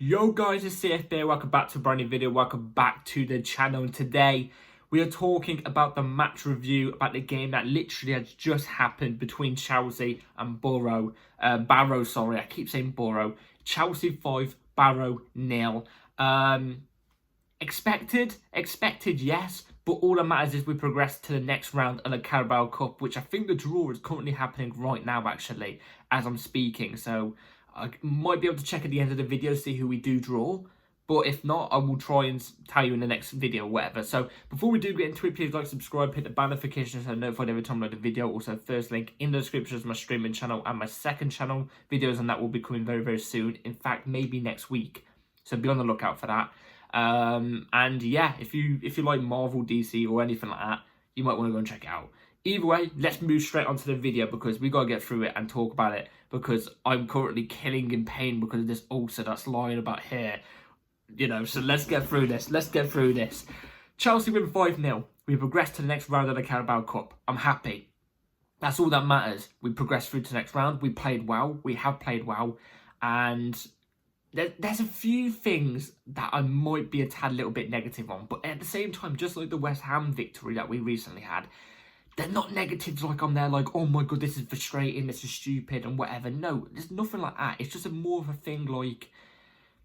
Yo guys, it's CFB. Welcome back to a brand new video. Welcome back to the channel. And today we are talking about the match review, about the game that literally has just happened between Chelsea and Barrow. Sorry, I keep saying Barrow. Chelsea 5, Barrow 0. Expected, yes. But all that matters is we progress to the next round of the Carabao Cup, which I think the draw is currently happening right now, actually, as I'm speaking. So I might be able to check at the end of the video, see who we do draw. But if not, I will try and tell you in the next video or whatever. So before we do get into it, please like, subscribe, hit the bell notification so you're notified every time I load a video. Also, first link in the description is my streaming channel and my second channel. Videos on that will be coming very, very soon. In fact, maybe next week. So be on the lookout for that. And yeah, if you like Marvel, DC, or anything like that, you might want to go and check it out. Either way, let's move straight onto the video because we got to get through it and talk about it because I'm currently killing in pain because of this ulcer that's lying about here. You know, so let's get through this. Chelsea win 5-0. We progress to the next round of the Carabao Cup. I'm happy. That's all that matters. We progressed through to the next round. We played well. We have played well. And there's a few things that I might be a tad little bit negative on. But at the same time, just like the West Ham victory that we recently had, they're not negatives like I'm there like, oh my god, this is frustrating, this is stupid and whatever. No, there's nothing like that. It's just more of a thing like,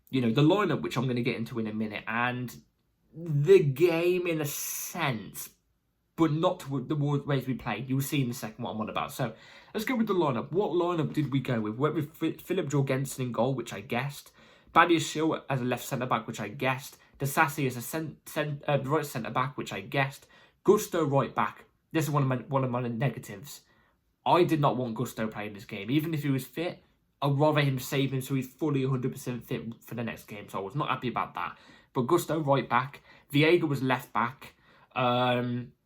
you know, the lineup, which I'm going to get into in a minute, and the game in a sense, but not the ways we played. You'll see in a second what I'm on about. So let's go with the lineup. What lineup did we go with? We went with Philip Jorgensen in goal, which I guessed. Badiashile as a left centre-back, which I guessed. Disasi as a right centre-back, which I guessed. Gusto right back. This is one of my negatives. I did not want Gusto playing this game. Even if he was fit, I'd rather him save him so he's fully 100% fit for the next game. So I was not happy about that. But Gusto right back. Viega was left back.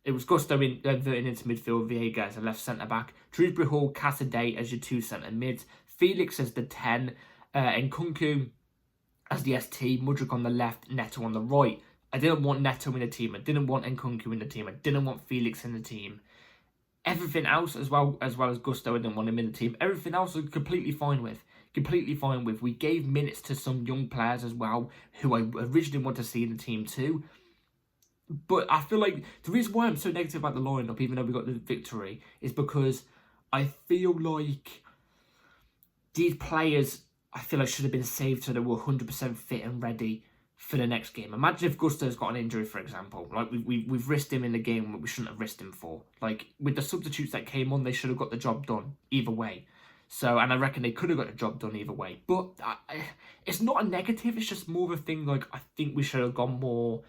It was Gusto inverting into midfield. Viega as a left centre-back. Shrewsbury Hall, Cassidy as your two centre-mids. Felix as the 10. Nkunku as the ST. Mudryk on the left. Neto on the right. I didn't want Neto in the team. I didn't want Nkunku in the team. I didn't want Felix in the team. Everything else, as well as Gusto, I didn't want him in the team. Everything else I was completely fine with. We gave minutes to some young players as well, who I originally wanted to see in the team too. But I feel like the reason why I'm so negative about the lineup, even though we got the victory, is because I feel like these players, I feel like should have been saved so they were 100% fit and ready for the next game. Imagine if Gusto's got an injury, for example. Like, we've risked him in the game we shouldn't have risked him for. Like, with the substitutes that came on, they should have got the job done either way. So, and I reckon they could have got the job done either way. But it's not a negative. It's just more of a thing, like, I think we should have gone more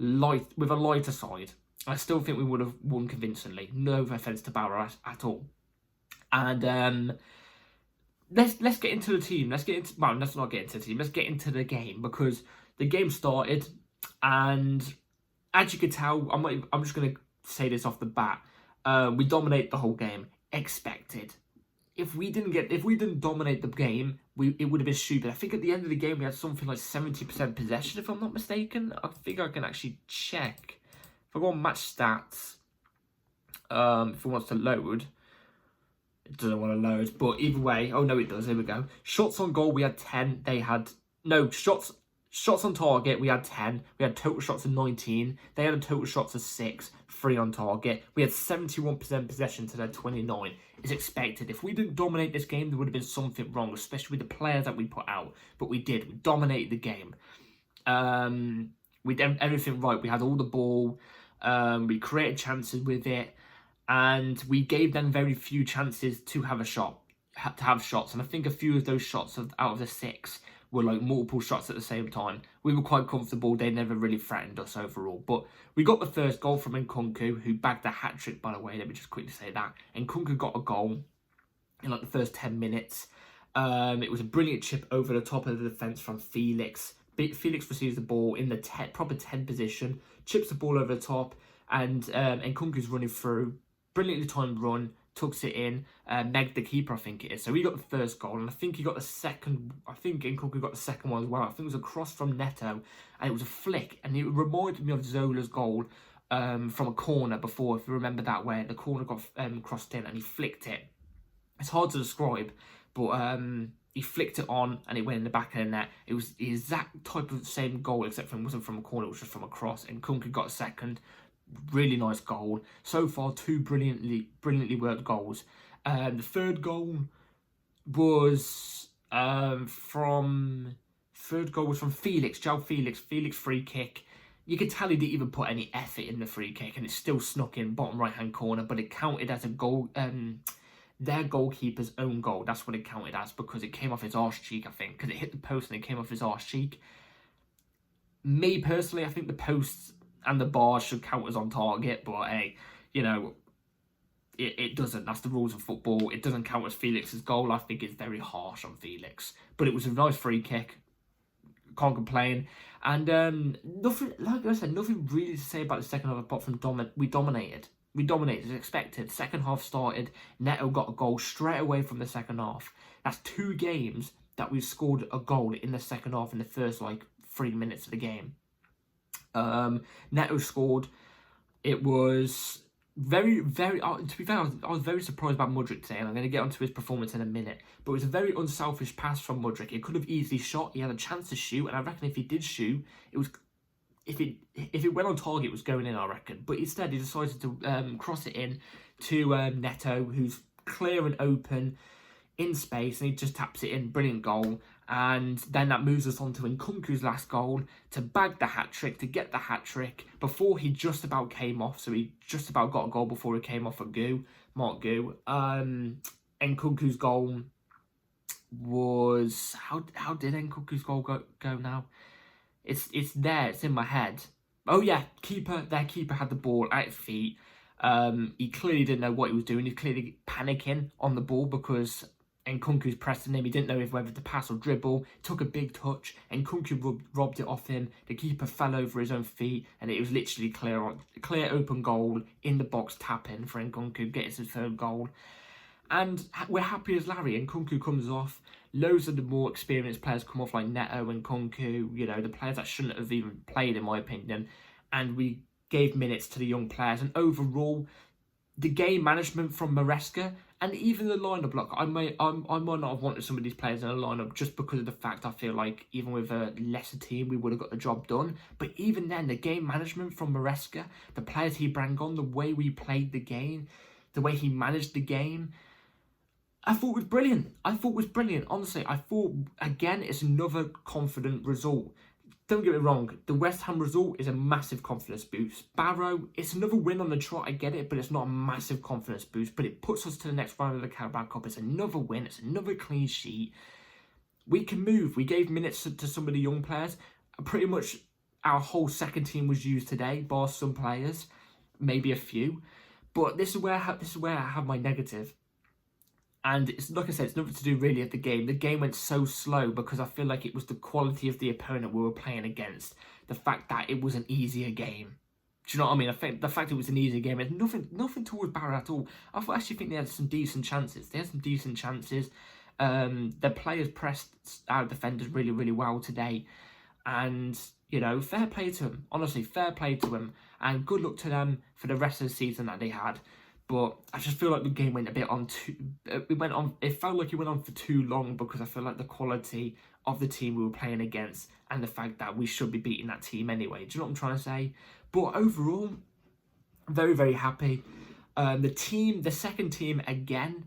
light, with a lighter side. I still think we would have won convincingly. No offence to Barrow at all. And let's get into the team. Let's not get into the team. Let's get into the game because the game started, and as you can tell, I'm just going to say this off the bat. We dominate the whole game. Expected. If we didn't dominate the game, it would have been stupid. I think at the end of the game we had something like 70% possession, if I'm not mistaken. I think I can actually check. If I go on match stats, if it wants to load. It doesn't want to load, but either way, oh no, it does. Here we go. Shots on goal, we had 10. They had no shots. Shots on target, we had 10. We had total shots of 19. They had a total shots of 6. 3 on target. We had 71% possession to their 29. It's expected. If we didn't dominate this game, there would have been something wrong, especially with the players that we put out. But we did. We dominated the game. We did everything right. We had all the ball. We created chances with it. And we gave them very few chances to have a shot, to have shots. And I think a few of those shots out of the 6 were like multiple shots at the same time. We were quite comfortable. They never really threatened us overall. But we got the first goal from Nkunku, who bagged a hat-trick, by the way. Let me just quickly say that. Nkunku got a goal in like the first 10 minutes. It was a brilliant chip over the top of the defence from Felix. Felix receives the ball in the proper 10 position, chips the ball over the top, and Nkunku's running through. Brilliantly timed run, tucks it in, Meg the keeper, I think it is. So he got the first goal, and I think he got the second. I think Nkunku got the second one as well. I think it was a cross from Neto, and it was a flick, and it reminded me of Zola's goal from a corner before, if you remember that, where the corner got crossed in and he flicked it. It's hard to describe, but He flicked it on and it went in the back of the net. It was the exact type of same goal, except for it wasn't from a corner, it was just from a cross. And Nkunku got a second. Really nice goal. So far, two brilliantly worked goals. The third goal was from Felix, João Felix. Felix free kick. You could tell he didn't even put any effort in the free kick, and it still snuck in bottom right hand corner. But it counted as a goal. Their goalkeeper's own goal. That's what it counted as, because it came off his arse cheek, I think, because it hit the post and it came off his arse cheek. Me personally, I think the posts and the bars should count as on target, but hey, you know, it doesn't. That's the rules of football. It doesn't count as Felix's goal. I think it's very harsh on Felix, but it was a nice free kick. Can't complain. And nothing, like I said, nothing really to say about the second half apart from we dominated. We dominated as expected. Second half started. Neto got a goal straight away from the second half. That's 2 games that we scored a goal in the second half in the first 3 minutes of the game. Neto scored. It was very, very. To be fair, I was very surprised about Mudryk today, and I'm going to get onto his performance in a minute. But it was a very unselfish pass from Mudryk. He could have easily shot. He had a chance to shoot, and I reckon if he did shoot, it was. If it went on target, it was going in, I reckon. But instead, he decided to cross it in to Neto, who's clear and open in space, and he just taps it in. Brilliant goal. And then that moves us on to Nkunku's last goal to bag the hat-trick, to get the hat-trick before he just about came off. So he just about got a goal before he came off a Mark Gu. Nkunku's goal was... How did Nkunku's goal go now? It's there. It's in my head. Oh yeah, their keeper had the ball at his feet. He clearly didn't know what he was doing. He was clearly panicking on the ball because Nkunku's pressing him. He didn't know whether to pass or dribble. Took a big touch. Nkunku robbed it off him. The keeper fell over his own feet, and it was literally clear open goal in the box, tapping for Nkunku. Gets his third goal. And we're happy as Larry. Nkunku comes off. Loads of the more experienced players come off, like Neto and Nkunku, you know, the players that shouldn't have even played, in my opinion. And we gave minutes to the young players. And overall, the game management from Maresca and even the lineup, look, I might not have wanted some of these players in a lineup just because of the fact I feel like even with a lesser team, we would have got the job done. But even then, the game management from Maresca, the players he brought on, the way we played the game, the way he managed the game, I thought was brilliant. Honestly, I thought, again, it's another confident result. Don't get me wrong, the West Ham result is a massive confidence boost. Barrow, it's another win on the trot, I get it, but it's not a massive confidence boost. But it puts us to the next round of the Carabao Cup. It's another win, it's another clean sheet. We can move. We gave minutes to some of the young players. Pretty much our whole second team was used today, bar some players, maybe a few. But this is where I have my negative. And it's like I said, it's nothing to do really with the game. The game went so slow because I feel like it was the quality of the opponent we were playing against. The fact that it was an easier game. Do you know what I mean? I think the fact it was an easier game, it's nothing towards Barrow at all. I actually think they had some decent chances. The players pressed our defenders really, really well today. And, you know, fair play to them. Honestly, fair play to them. And good luck to them for the rest of the season that they had. But I just feel like the game went a bit on too... It felt like it went on for too long because I feel like the quality of the team we were playing against and the fact that we should be beating that team anyway. Do you know what I'm trying to say? But overall, very, very happy. The second team, again,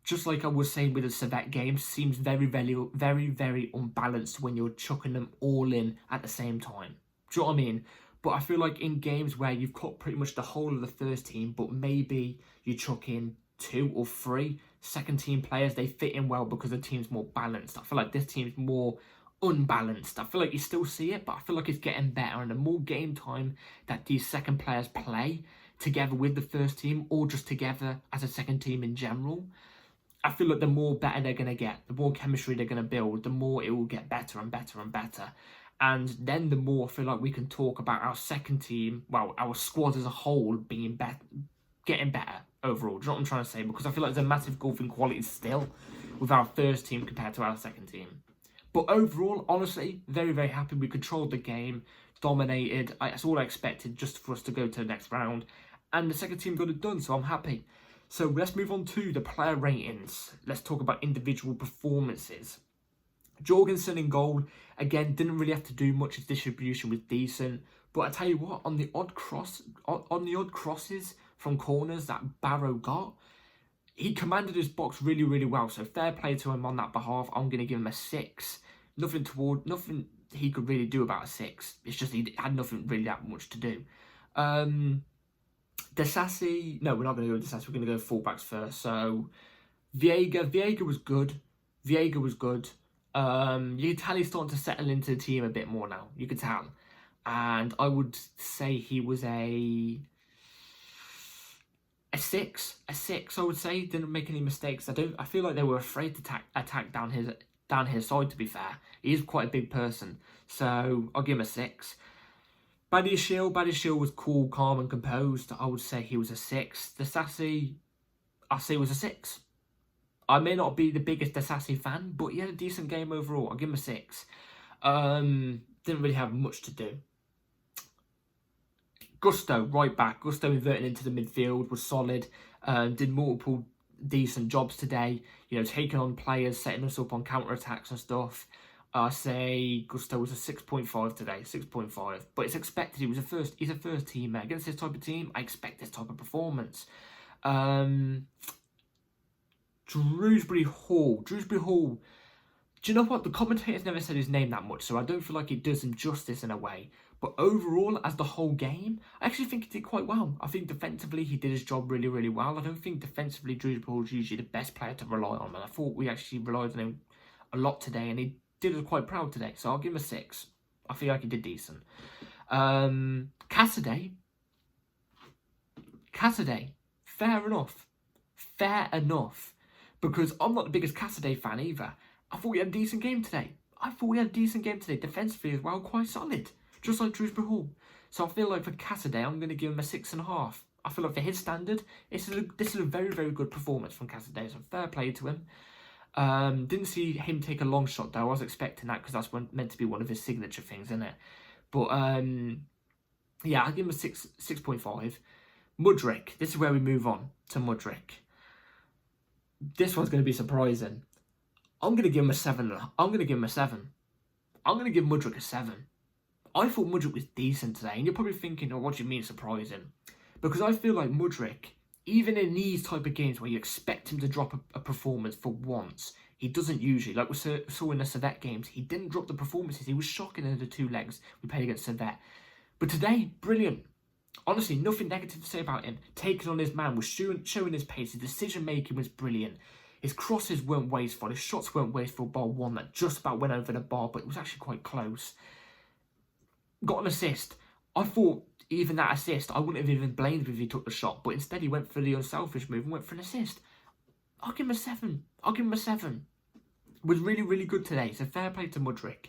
just like I was saying with the Servette game, seems very, very, very, very unbalanced when you're chucking them all in at the same time. Do you know what I mean? But I feel like in games where you've cut pretty much the whole of the first team, but maybe you chuck in 2 or 3 second team players, they fit in well because the team's more balanced. I feel like this team's more unbalanced. I feel like you still see it, but I feel like it's getting better. And the more game time that these second players play together with the first team or just together as a second team in general, I feel like the more better they're going to get, the more chemistry they're going to build, the more it will get better and better and better. And then the more I feel like we can talk about our second team, well, our squad as a whole being better, getting better overall. Do you know what I'm trying to say? Because I feel like there's a massive gulf in quality still with our first team compared to our second team. But overall, honestly, very, very happy. We controlled the game, dominated. That's all I expected just for us to go to the next round. And the second team got it done, so I'm happy. So let's move on to the player ratings. Let's talk about individual performances. Jorgensen in goal, again, didn't really have to do much. His distribution was decent. But I tell you what, on the odd crosses from corners that Barrow got, he commanded his box really, really well. So fair play to him on that behalf. I'm going to give him a 6. Nothing he could really do about a 6. It's just he had nothing really that much to do. Desassi, no, we're not going to go with Desassi. We're going to go fullbacks first. So Viega was good. You can tell he's starting to settle into the team a bit more now. You could tell. And I would say he was a 6. I would say. Didn't make any mistakes. I feel like they were afraid to attack down his side, to be fair. He is quite a big person. So I'll give him a 6. Badiashile was cool, calm and composed. I would say he was a 6. Desassi, I'll say was a 6. I may not be the biggest Desassi fan, but he had a decent game overall. I'll give him a 6. Didn't really have much to do. Gusto, right back. Gusto inverting into the midfield was solid. Did multiple decent jobs today. You know, taking on players, setting us up on counter-attacks and stuff. I say Gusto was a 6.5 today, 6.5. But it's expected. He's a first teamer. Against this type of team, I expect this type of performance. Drewsbury Hall. Do you know what? The commentators never said his name that much, so I don't feel like it does him justice in a way. But overall, as the whole game, I actually think he did quite well. I think defensively, he did his job really, really well. I don't think defensively, Drewsbury Hall is usually the best player to rely on, and I thought we actually relied on him a lot today, and he did us quite proud today, so I'll give him a 6. I feel like he did decent. Cassidy, fair enough. Because I'm not the biggest Cassidy fan either. I thought he had a decent game today. Defensively as well, quite solid. Just like Drewsbury Hall. So I feel like for Cassidy, I'm going to give him a 6.5. I feel like for his standard, this is a very, very good performance from Cassidy. So fair play to him. Didn't see him take a long shot though. I was expecting that because that's meant to be one of his signature things, isn't it? But yeah, I'll give him a 6.5. Mudryk. This is where we move on to Mudryk. This one's going to be surprising. I'm going to give him a 7. I'm going to give Mudryk a 7. I thought Mudryk was decent today. And you're probably thinking, oh, what do you mean surprising? Because I feel like Mudryk, even in these type of games where you expect him to drop a performance for once, he doesn't usually. Like we saw in the Servette games, he didn't drop the performances. He was shocking in the 2 legs we played against Servette. But today, brilliant. Honestly, nothing negative to say about him. Taking on his man was showing his pace. His decision-making was brilliant. His crosses weren't wasteful. His shots weren't wasteful, bar one that just about went over the bar, but it was actually quite close. Got an assist. I thought even that assist, I wouldn't have even blamed him if he took the shot, but instead he went for the unselfish move and went for an assist. I'll give him a 7. Was really, really good today. So fair play to Mudryk.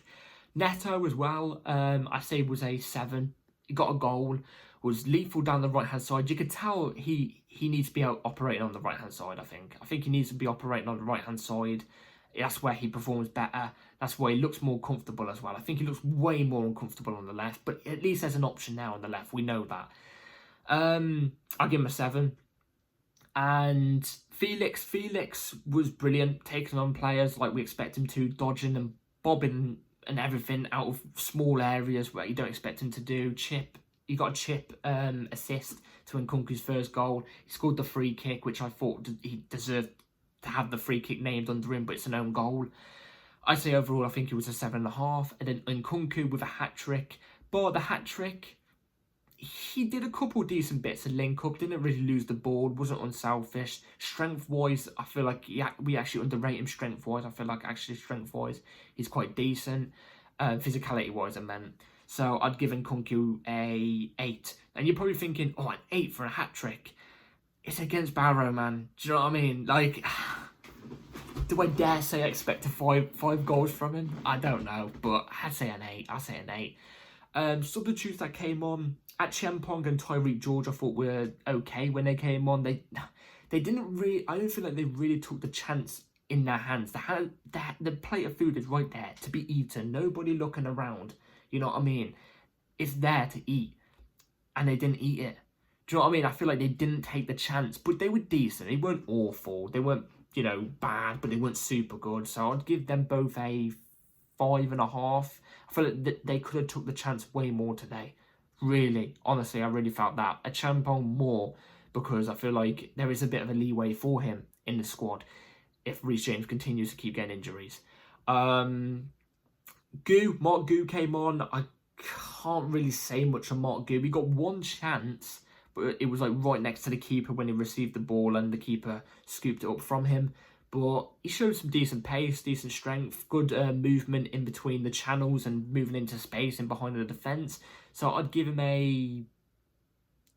Neto as well, I say was a 7. He got a goal. Was lethal down the right-hand side. You could tell he needs to be out operating on the right-hand side, I think. I think he needs to be operating on the right-hand side. That's where he performs better. That's where he looks more comfortable as well. I think he looks way more uncomfortable on the left, but at least there's an option now on the left. We know that. I'll give him a 7. And Felix was brilliant, taking on players like we expect him to, dodging and bobbing and everything out of small areas where you don't expect him to do. He got a chip assist to Nkunku's first goal. He scored the free kick, which I thought he deserved to have the free kick named under him, but it's an own goal. I'd say overall, I think he was a 7.5. And then Nkunku with a hat-trick. But the hat-trick, he did a couple decent bits of link-up. Didn't really lose the ball. Wasn't unselfish. Strength-wise, I feel like we actually underrate him strength-wise. I feel like actually strength-wise, he's quite decent. Physicality-wise, I meant. So I'd give Nkunku a 8. And you're probably thinking, oh, an 8 for a hat-trick. It's against Barrow, man. Do you know what I mean? Like, do I dare say I expect five goals from him? I don't know, but I'd say an 8. Substitutes that came on, Achiampong and Tyreek George, I thought were okay when they came on. They didn't really, I don't feel like they really took the chance in their hands. The plate of food is right there to be eaten. Nobody looking around. You know what I mean? It's there to eat. And they didn't eat it. Do you know what I mean? I feel like they didn't take the chance, but they were decent. They weren't awful. They weren't, you know, bad, but they weren't super good. So I'd give them both a 5.5. I feel like they could have took the chance way more today. Really, honestly, I really felt that. A Champong more, because I feel like there is a bit of a leeway for him in the squad if Reece James continues to keep getting injuries. Mark Gu came on. I can't really say much on Mark Gu. He got one chance, but it was like right next to the keeper when he received the ball and the keeper scooped it up from him. But he showed some decent pace, decent strength, good movement in between the channels and moving into space and behind the defence. So I'd give him a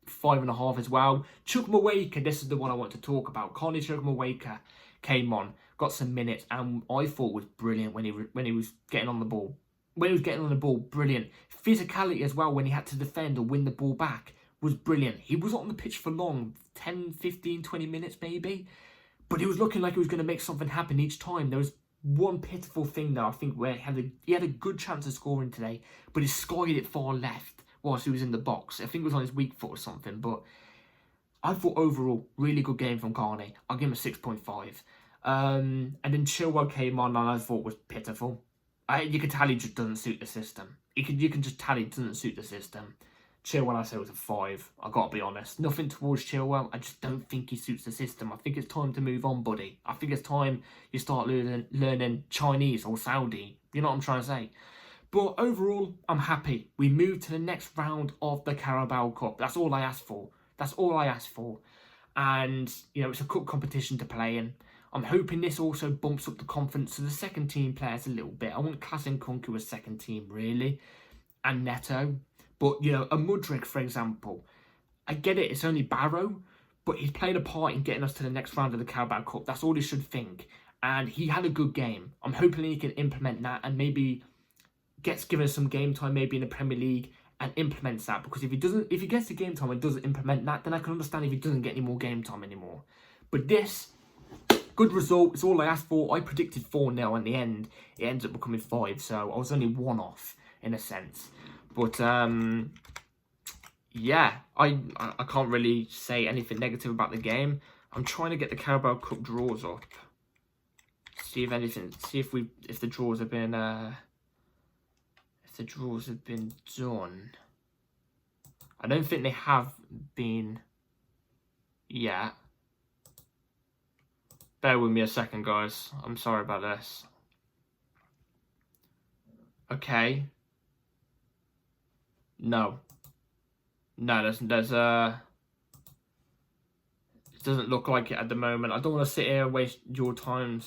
5.5 as well. Chukwuemeka, this is the one I want to talk about. Connie Chukwuemeka came on, got some minutes, and I thought was brilliant when he was getting on the ball. When he was getting on the ball, brilliant. Physicality as well when he had to defend or win the ball back was brilliant. He wasn't on the pitch for long, 10, 15, 20 minutes maybe. But he was looking like he was going to make something happen each time. There was one pitiful thing though, I think, where he had a good chance of scoring today, but he skied it far left whilst he was in the box. I think it was on his weak foot or something. But I thought overall, really good game from Carney. I'll give him a 6.5. And then Chilwell came on and I thought was pitiful. You could tell he just doesn't suit the system. You can just tell he doesn't suit the system. Chilwell, I say, was a 5. I gotta be honest. Nothing towards Chilwell. I just don't think he suits the system. I think it's time to move on, buddy. I think it's time you start learning Chinese or Saudi. You know what I'm trying to say? But overall, I'm happy. We moved to the next round of the Carabao Cup. That's all I asked for. That's all I asked for. And, you know, it's a cup competition to play in. I'm hoping this also bumps up the confidence of the second team players a little bit. I wouldn't class Nkunku as second team, really. And Neto. But, you know, a Mudryk, for example, I get it, it's only Barrow, but he's played a part in getting us to the next round of the Carabao Cup. That's all he should think. And he had a good game. I'm hoping he can implement that and maybe gets given some game time maybe in the Premier League and implements that. Because if he gets the game time and doesn't implement that, then I can understand if he doesn't get any more game time anymore. But this, good result, it's all I asked for. I predicted 4-0 in the end. It ends up becoming 5, so I was only 1 off in a sense. But, yeah, I can't really say anything negative about the game. I'm trying to get the Carabao Cup draws up. See if the draws have been, done. I don't think they have been yet. Bear with me a second, guys. I'm sorry about this. Okay. No, there's it doesn't look like it at the moment. I don't want to sit here and waste your time,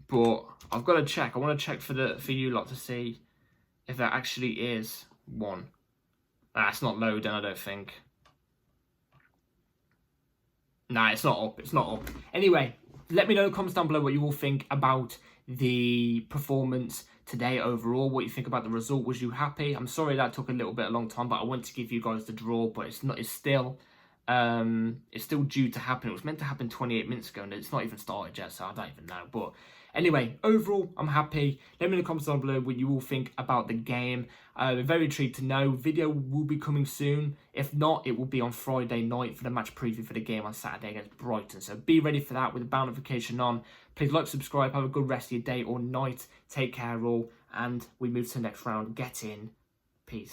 but I've got to check. I want to check for you lot to see if there actually is one. It's not loading, I don't think. Nah, it's not up. It's not up. Anyway, let me know in the comments down below what you all think about the performance today overall. What you think about the result. Was you happy? I'm sorry that took a little bit a long time, but I wanted to give you guys the draw, but it's still due to happen. It was meant to happen 28 minutes ago and it's not even started yet, so I don't even know. But anyway, overall, I'm happy. Let me know in the comments down below what you all think about the game. I'm very intrigued to know. Video will be coming soon. If not, it will be on Friday night for the match preview for the game on Saturday against Brighton. So be ready for that with the bell notification on. Please like, subscribe, have a good rest of your day or night. Take care all, and we move to the next round. Get in. Peace.